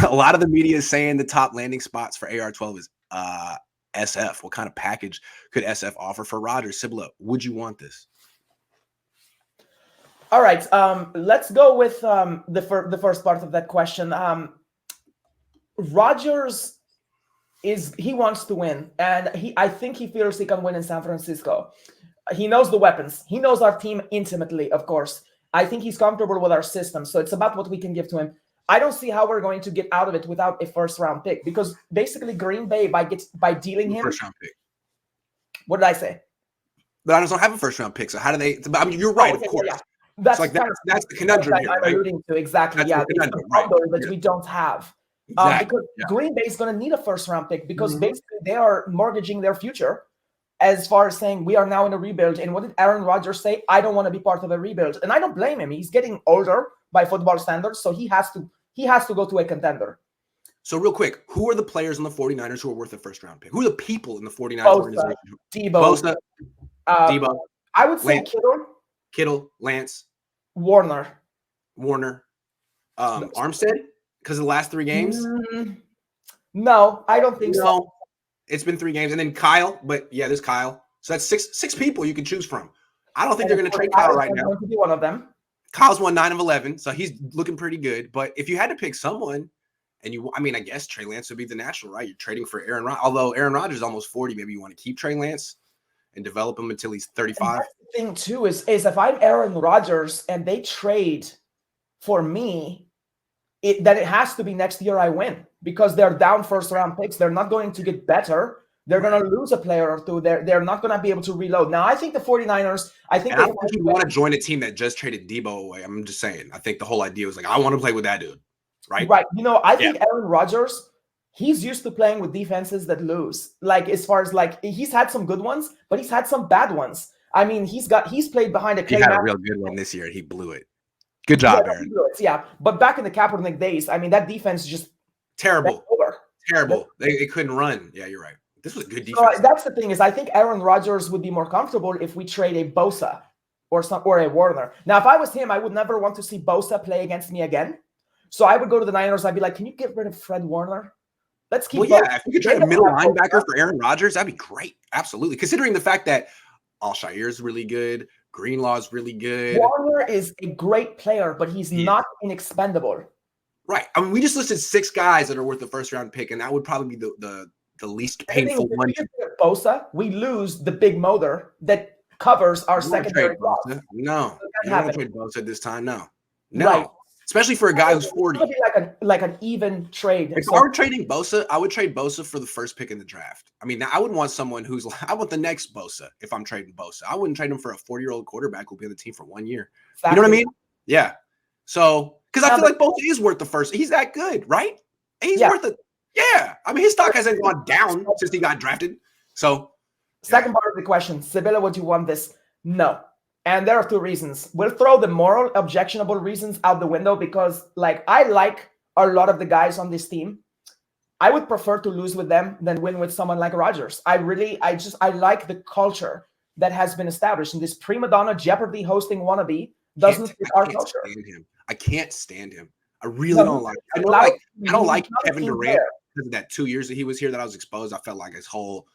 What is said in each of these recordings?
A lot of the media is saying the top landing spots for AR-12 is SF. What kind of package could SF offer for Rodgers? Sybilla, would you want this? All right, let's go with the first part of that question. Rodgers he wants to win, and I think he feels he can win in San Francisco. He knows the weapons. He knows our team intimately, of course. I think he's comfortable with our system, so it's about what we can give to him. I don't see how we're going to get out of it without a first-round pick, because basically Green Bay, by dealing him... First-round pick. What did I say? The Niners don't have a first-round pick, so how do they... I mean, you're right, of course. Yeah. That's, so that's the conundrum here, I'm alluding to. Exactly, that's the conundrum, right? That we don't have. Exactly. Because Green Bay is going to need a first-round pick, because basically they are mortgaging their future as far as saying we are now in a rebuild. And what did Aaron Rodgers say? I don't want to be part of a rebuild. And I don't blame him. He's getting older by football standards, so he has to go to a contender. So real quick, who are the players on the 49ers who are worth a first-round pick? Who are the people in the 49ers organization? Bosa. Debo. I would say Lance. Kittle, Lance. Warner. Armstead? Because of the last 3 games? No, I don't think so. It's been 3 games. And then Kyle. But, yeah, there's Kyle. So that's six people you can choose from. I don't think they're going to trade Kyle right now. Going to be one of them. Kyle's won 9 of 11, so he's looking pretty good. But if you had to pick someone, and I guess Trey Lance would be the natural, right? You're trading for Aaron Rodgers. Although Aaron Rodgers is almost 40, maybe you want to keep Trey Lance and develop him until he's 35. The thing, too, is if I'm Aaron Rodgers and they trade for me, then it has to be next year I win, because they're down first-round picks. They're not going to get better. They're going to lose a player or two. They're not going to be able to reload. Now, I think the 49ers, I don't think you want to join a team that just traded Debo away. I'm just saying. I think the whole idea was like, I want to play with that dude, right? Right. I think Aaron Rodgers, he's used to playing with defenses that lose. Like, as far as, like, he's had some good ones, but he's had some bad ones. I mean, he's played behind a... He had a real good one this year, and he blew it. Good job, Aaron. But back in the Kaepernick days, I mean, that defense just... Terrible. They couldn't run. Yeah, you're right. This was good defense. So that's the thing, is I think Aaron Rodgers would be more comfortable if we trade a Bosa or a Warner. Now, if I was him, I would never want to see Bosa play against me again. So I would go to the Niners. I'd be like, can you get rid of Fred Warner? Let's keep... Well, yeah, if you could trade a middle linebacker for Aaron Rodgers, that'd be great. Absolutely. Considering the fact that Alshire is really good, Greenlaw is really good. Warner is a great player, but he's not inexpendable. Right. I mean, we just listed 6 guys that are worth the first-round pick, and that would probably be the least painful one. Bosa, we lose the big motor that covers our secondary loss. No, you don't trade Bosa this time. No, right. Especially for a guy who's 40. It would be like an even trade. If I were trading Bosa, I would trade Bosa for the first pick in the draft. I mean, I would want someone I want the next Bosa if I'm trading Bosa. I wouldn't trade him for a 40-year-old quarterback who'll be on the team for 1 year. Exactly. You know what I mean? Yeah. So, because I feel like Bosa is worth the first. He's that good, right? He's worth it. Yeah. I mean, his stock hasn't gone down since he got drafted. So, second part of the question, Sybilla, would you want this? No. And there are 2 reasons. We'll throw the moral, objectionable reasons out the window, because, like, I like a lot of the guys on this team. I would prefer to lose with them than win with someone like Rodgers. I like the culture that has been established. And this prima donna Jeopardy hosting wannabe doesn't fit our culture. I can't stand him. I really don't like him. I don't like Kevin Durant because of that 2 years that he was here that I was exposed. I felt like his whole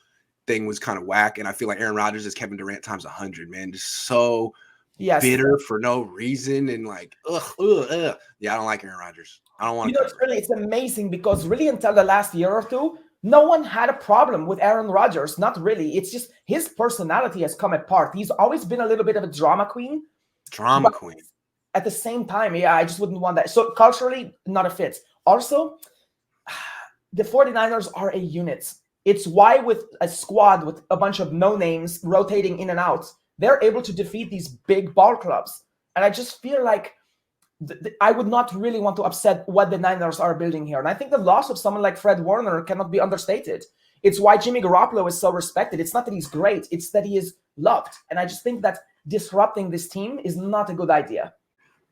thing was kind of whack, and I feel like Aaron Rodgers is Kevin Durant times 100, man. Just so bitter for no reason, and like, yeah, I don't like Aaron Rodgers. I don't want to. It's amazing, because really until the last year or two, no one had a problem with Aaron Rodgers. Not really. It's just his personality has come apart. He's always been a little bit of a drama queen. At the same time, I just wouldn't want that. So culturally, not a fit. Also, the 49ers are a unit. It's why with a squad with a bunch of no-names rotating in and out, they're able to defeat these big ball clubs. And I just feel like I would not really want to upset what the Niners are building here. And I think the loss of someone like Fred Warner cannot be understated. It's why Jimmy Garoppolo is so respected. It's not that he's great. It's that he is loved. And I just think that disrupting this team is not a good idea.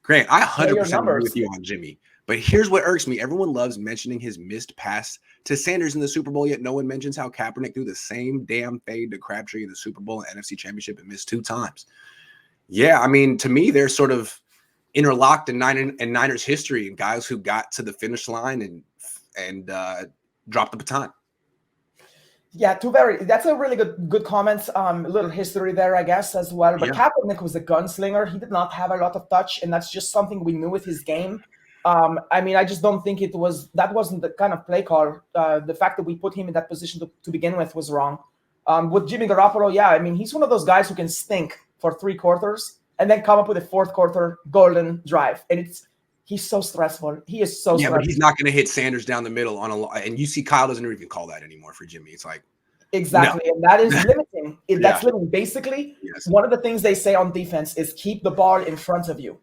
Grant, I 100% agree with you on Jimmy. But here's what irks me. Everyone loves mentioning his missed pass to Sanders in the Super Bowl, yet no one mentions how Kaepernick threw the same damn fade to Crabtree in the Super Bowl and NFC Championship and missed 2 times. Yeah, I mean, to me, they're sort of interlocked in Niners history, and guys who got to the finish line and and drop the baton. Yeah, that's a really good comment. A little history there, I guess, as well. But Kaepernick was a gunslinger. He did not have a lot of touch, and that's just something we knew with his game. I mean, I just don't think that wasn't the kind of play call. The fact that we put him in that position to begin with was wrong. With Jimmy Garoppolo, yeah, I mean, he's one of those guys who can stink for 3 quarters and then come up with a 4th quarter golden drive. And he's so stressful. He is so stressful. But he's not going to hit Sanders down the middle and you see Kyle doesn't even call that anymore for Jimmy. It's like, exactly. No. And that is limiting. That's limiting. Basically, one of the things they say on defense is keep the ball in front of you.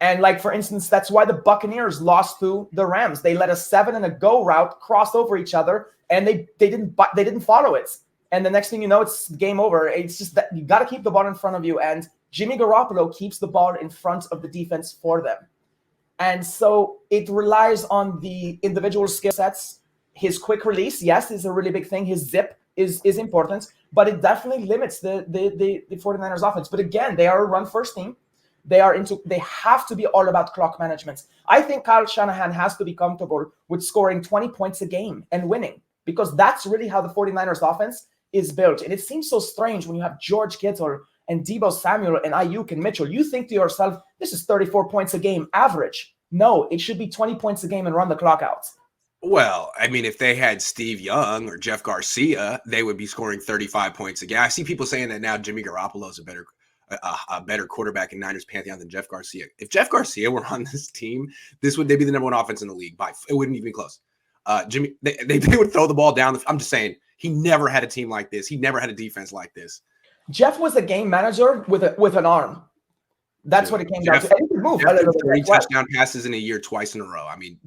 And like, for instance, that's why the Buccaneers lost to the Rams. They let a 7 and a go route cross over each other, and they didn't follow it. And the next thing you know, it's game over. It's just that you got to keep the ball in front of you. And Jimmy Garoppolo keeps the ball in front of the defense for them. And so it relies on the individual skill sets. His quick release, yes, is a really big thing. His zip is important, but it definitely limits the 49ers offense. But again, they are a run-first team. They have to be all about clock management. I think Kyle Shanahan has to be comfortable with scoring 20 points a game and winning, because that's really how the 49ers offense is built. And it seems so strange when you have George Kittle and Deebo Samuel and Ayuk and Mitchell. You think to yourself, this is 34 points a game average. No, it should be 20 points a game and run the clock out. Well, I mean, if they had Steve Young or Jeff Garcia, they would be scoring 35 points a game. I see people saying that now Jimmy Garoppolo is a better quarterback in Niners pantheon than Jeff Garcia. If Jeff Garcia were on this team, they'd be the number 1 offense in the league. It wouldn't even be close. Jimmy, they would throw the ball down. I'm just saying, he never had a team like this. He never had a defense like this. Jeff was a game manager with an arm. That's what it came down to. And he could move. Jeff did 3 touchdown passes in a year twice in a row. I mean,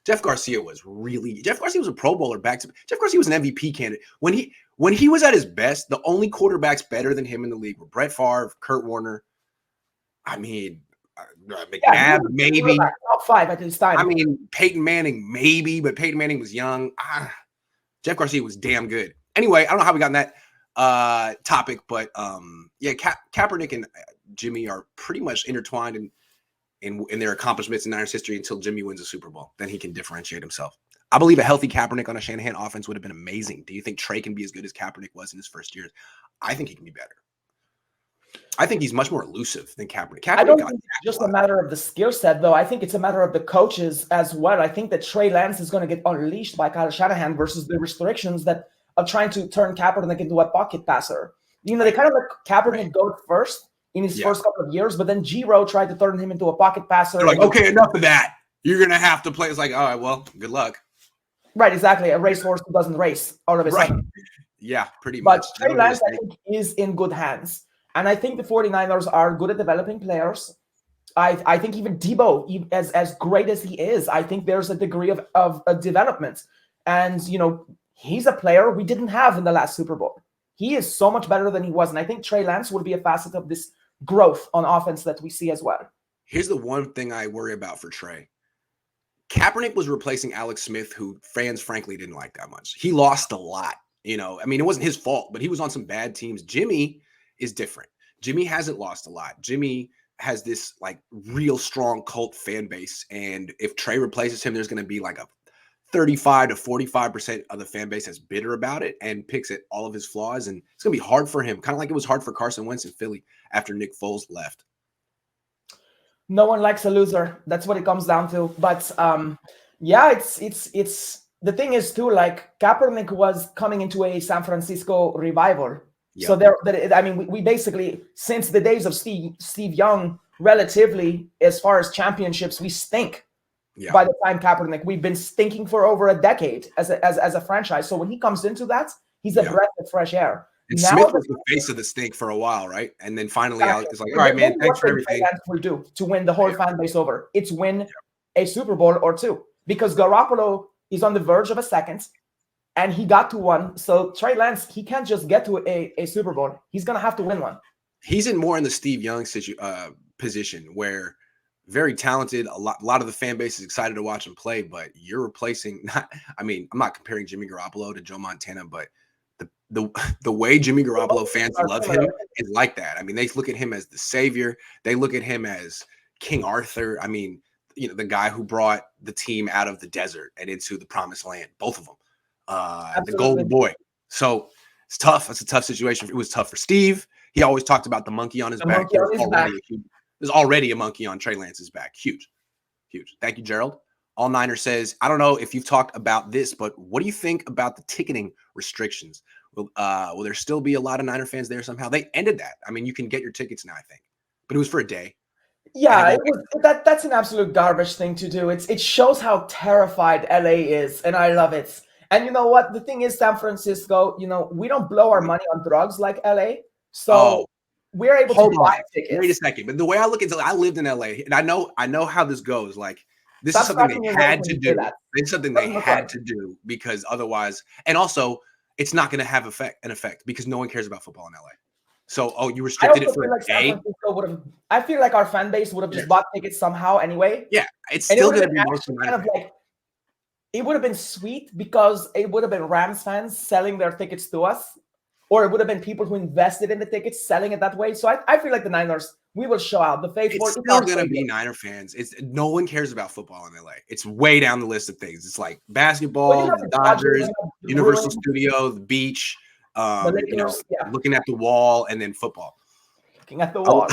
Jeff Garcia was a Pro Bowler Jeff Garcia was an MVP candidate. When he was at his best, the only quarterbacks better than him in the league were Brett Favre, Kurt Warner. I mean, McNabb, maybe. Top 5 at this time. I mean, Peyton Manning, maybe, but Peyton Manning was young. Jeff Garcia was damn good. Anyway, I don't know how we got in that topic, but Kaepernick and Jimmy are pretty much intertwined in their accomplishments in Niners history until Jimmy wins a Super Bowl. Then he can differentiate himself. I believe a healthy Kaepernick on a Shanahan offense would have been amazing. Do you think Trey can be as good as Kaepernick was in his first years? I think he can be better. I think he's much more elusive than Kaepernick. I don't think it's just a matter of the skill set, though. I think it's a matter of the coaches as well. I think that Trey Lance is going to get unleashed by Kyle Shanahan versus the restrictions that are trying to turn Kaepernick into a pocket passer. You know, they kind of let Kaepernick go first in his first couple of years, but then G-Row tried to turn him into a pocket passer. They're like, okay, enough of that. You're going to have to play. It's like, all right, well, good luck. Right, exactly. A racehorse who doesn't race all of a sudden. Yeah, pretty much. But Trey Lance, I think, is in good hands. And I think the 49ers are good at developing players. I think even Deebo, as great as he is, I think there's a degree of development. And, you know, he's a player we didn't have in the last Super Bowl. He is so much better than he was. And I think Trey Lance will be a facet of this growth on offense that we see as well. Here's the one thing I worry about for Trey. Kaepernick was replacing Alex Smith, who fans frankly didn't like that much. He lost a lot. You know, I mean, it wasn't his fault, but he was on some bad teams. Jimmy is different. Jimmy hasn't lost a lot. Jimmy has this like real strong cult fan base. And if Trey replaces him, there's going to be like a 35 to 45% of the fan base that's bitter about it and picks at all of his flaws. And it's going to be hard for him, kind of like it was hard for Carson Wentz in Philly after Nick Foles left. No one likes a loser. That's what it comes down to. But yeah, it's the thing is too, like Kaepernick was coming into a San Francisco revival. Yep. So I mean, we basically, since the days of Steve Young, relatively, as far as championships, we stink. Yeah. By the time Kaepernick, we've been stinking for over a decade as a franchise. So when he comes into that, he's a breath of fresh air. And now Smith was the face of the stink for a while, right? And then finally, Alex is like, all right, man, thanks for everything. Will do to win the whole fan base over. It's win a Super Bowl or two, because Garoppolo is on the verge of a second, and he got to one. So Trey Lance, he can't just get to a Super Bowl. He's going to have to win one. He's more in the Steve Young position where very talented. A lot of the fan base is excited to watch him play, but you're replacing I'm not comparing Jimmy Garoppolo to Joe Montana, but the way Jimmy Garoppolo fans love him is like that. I mean, they look at him as the savior. They look at him as King Arthur. I mean, the guy who brought the team out of the desert and into the promised land. Both of them, the golden boy. So it's tough. It's a tough situation. It was tough for Steve. He always talked about the monkey on his back. There's already a monkey on Trey Lance's back. Huge. Thank you, Gerald. All Niner says, I don't know if you've talked about this, but what do you think about the ticketing restrictions? Will there still be a lot of Niner fans there somehow? They ended that. I mean, you can get your tickets now, I think, but it was for a day. Yeah, that's an absolute garbage thing to do. It shows how terrified LA is, and I love it. And you know what? The thing is, San Francisco, we don't blow our money on drugs like LA, so we're able to buy tickets. Wait a second, but the way I look at it, I lived in LA, and I know how this goes. Like, this is something they had to do. It's something they had to do because otherwise, and also, it's not going to have an effect because no one cares about football in LA. So, you restricted it for a day? I feel like our fan base would have just bought tickets somehow anyway. Yeah, it's still going to be mostly kind of like, it would have been sweet because it would have been Rams fans selling their tickets to us, or it would have been people who invested in the tickets selling it that way. So I feel like the Niners, we will show out. The faithful. It's still going to be Niner fans. No one cares about football in LA. It's way down the list of things. It's like basketball, the Dodgers, Universal Studio, the beach. Looking at the wall, and then football. Looking at the wall.